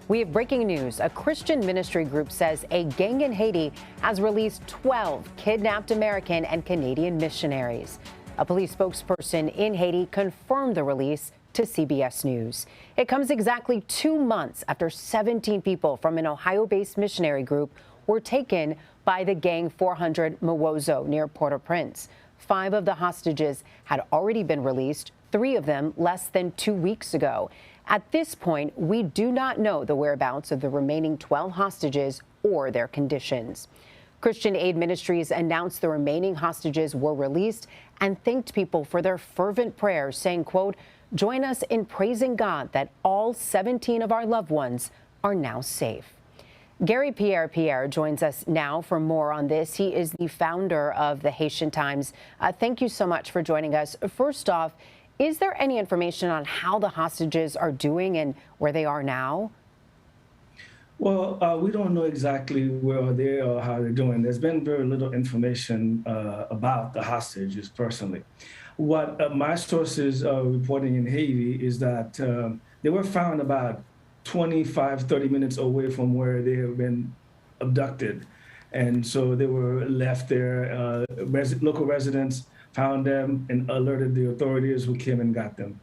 We have breaking news. A Christian ministry group says a gang in Haiti has released 12 kidnapped American and Canadian missionaries. A police spokesperson in Haiti confirmed the release to CBS News. It comes exactly 2 months after 17 people from an Ohio-based missionary group were taken by the gang 400 Mwozo near Port-au-Prince. 5 of the hostages had already been released, 3 of them less than 2 weeks ago. At this point, we do not know the whereabouts of the remaining 12 hostages or their conditions. Christian Aid Ministries announced the remaining hostages were released and thanked people for their fervent prayers, saying, quote, "Join us in praising God that all 17 of our loved ones are now safe." Garry Pierre-Pierre joins us now for more on this. He is the founder of the Haitian Times. Thank you so much for joining us. First off, is there any information on how the hostages are doing and where they are now? Well, we don't know exactly where they are or how they're doing. There's been very little information about the hostages personally. What my sources are reporting in Haiti is that they were found about 25, 30 minutes away from where they have been abducted. And so they were left there. Local residents found them and alerted the authorities who came and got them.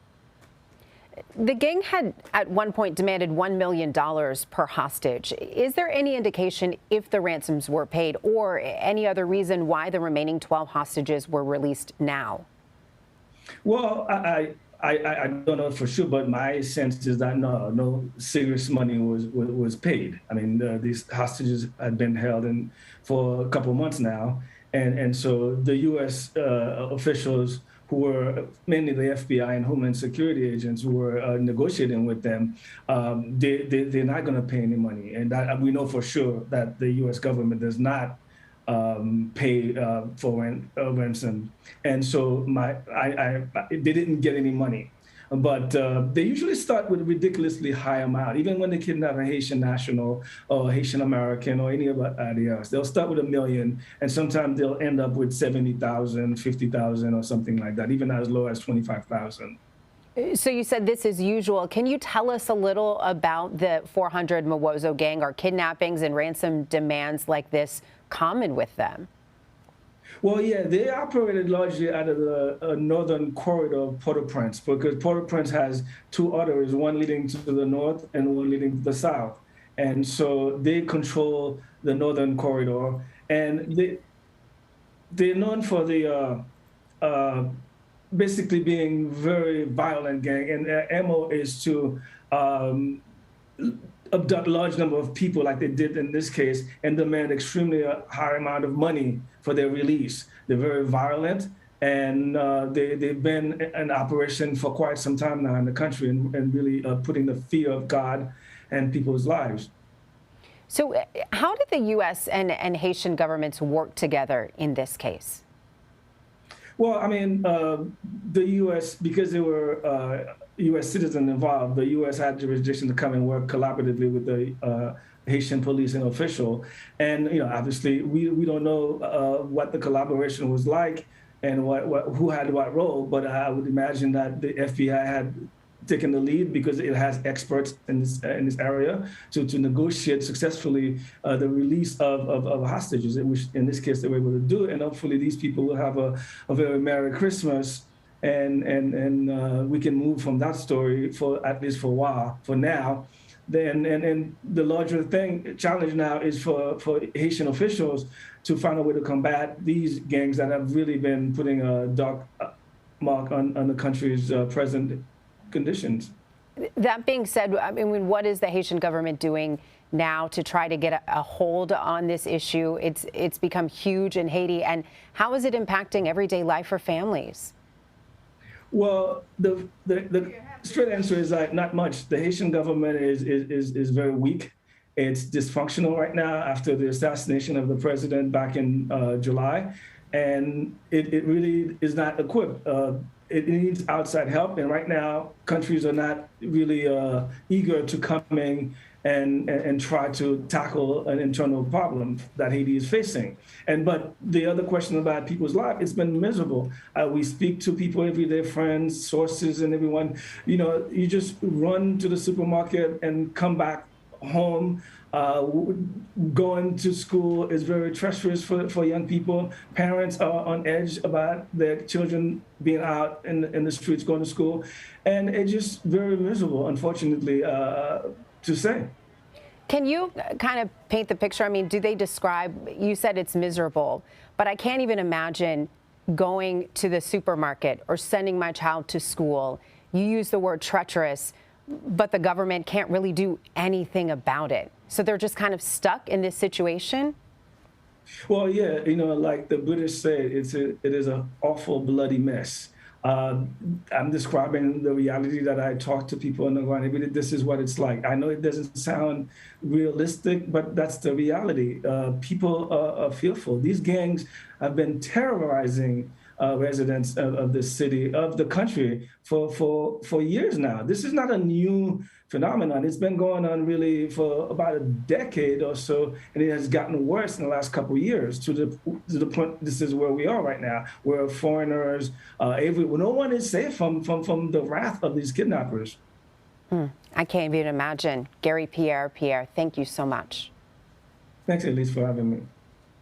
The gang had at one point demanded $1 million per hostage. Is there any indication if the ransoms were paid or any other reason why the remaining 12 hostages were released now? Well, I don't know for sure, but my sense is that no serious money was paid. I mean, these hostages had been held for a couple of months now. And so the U.S. Officials who were mainly the FBI and Homeland Security agents who were negotiating with them, they're not going to pay any money. And that, we know for sure that the U.S. government does not pay for ransom. And so they didn't get any money. But they usually start with a ridiculously high amount. Even when they kidnap a Haitian national or Haitian American or anybody else, they'll start with $1 million, and sometimes they'll end up with 70,000, 50,000, or something like that, even as low as 25,000. So you said this is usual. Can you tell us a little about the 400 Mwozo gang? Are kidnappings and ransom demands like this common with them? Well, yeah, they operated largely out of the northern corridor of Port-au-Prince, because Port-au-Prince has 2 arteries, one leading to the north and one leading to the south. And so they control the northern corridor. And they're known for the basically being very violent gang. And their MO is to abduct a large number of people like they did in this case and demand extremely high amount of money for their release. They're very violent, and they've been in operation for quite some time now in the country and really putting the fear of God and people's lives. So how did the U.S. and Haitian governments work together in this case? Well, I mean, the U.S., because there were U.S. citizens involved, the U.S. had jurisdiction to come and work collaboratively with the Haitian police and official. And, obviously, we don't know what the collaboration was like and who had what role, but I would imagine that the FBI had taken the lead because it has experts in this area to negotiate successfully the release of hostages, which in this case they were able to do. And hopefully these people will have a very Merry Christmas, and we can move from that story for at least for a while, for now. And the larger challenge now is for Haitian officials to find a way to combat these gangs that have really been putting a dark mark on the country's present conditions. That being said, I mean, what is the Haitian government doing now to try to get a hold on this issue? It's become huge in Haiti, and how is it impacting everyday life for families? Well, the straight answer is not much. The Haitian government is very weak. It's dysfunctional right now after the assassination of the president back in July, and it really is not equipped. It needs outside help, and right now countries are not really eager to come in and try to tackle an internal problem that Haiti is facing. But the other question about people's life, it's been miserable. We speak to people every day, friends, sources, and everyone. You just run to the supermarket and come back home. Going to school is very treacherous for young people. Parents are on edge about their children being out in the streets going to school. And it's just very miserable, unfortunately, to say. Can you kind of paint the picture? I mean, do they describe, you said it's miserable, but I can't even imagine going to the supermarket or sending my child to school. You use the word treacherous, but the government can't really do anything about it. So they're just kind of stuck in this situation? Well, yeah, like the British say, it is an awful, bloody mess. I'm describing the reality that I talk to people on the ground. This is what it's like. I know it doesn't sound realistic, but that's the reality. People are fearful. These gangs have been terrorizing residents of the city, of the country, for years now. This is not a new phenomenon. It's been going on really for about a decade or so, and it has gotten worse in the last couple of years to the point. This is where we are right now, where foreigners, no one is safe from the wrath of these kidnappers. I can't even imagine. Garry Pierre-Pierre, thank you so much. Thanks, Elise, for having me.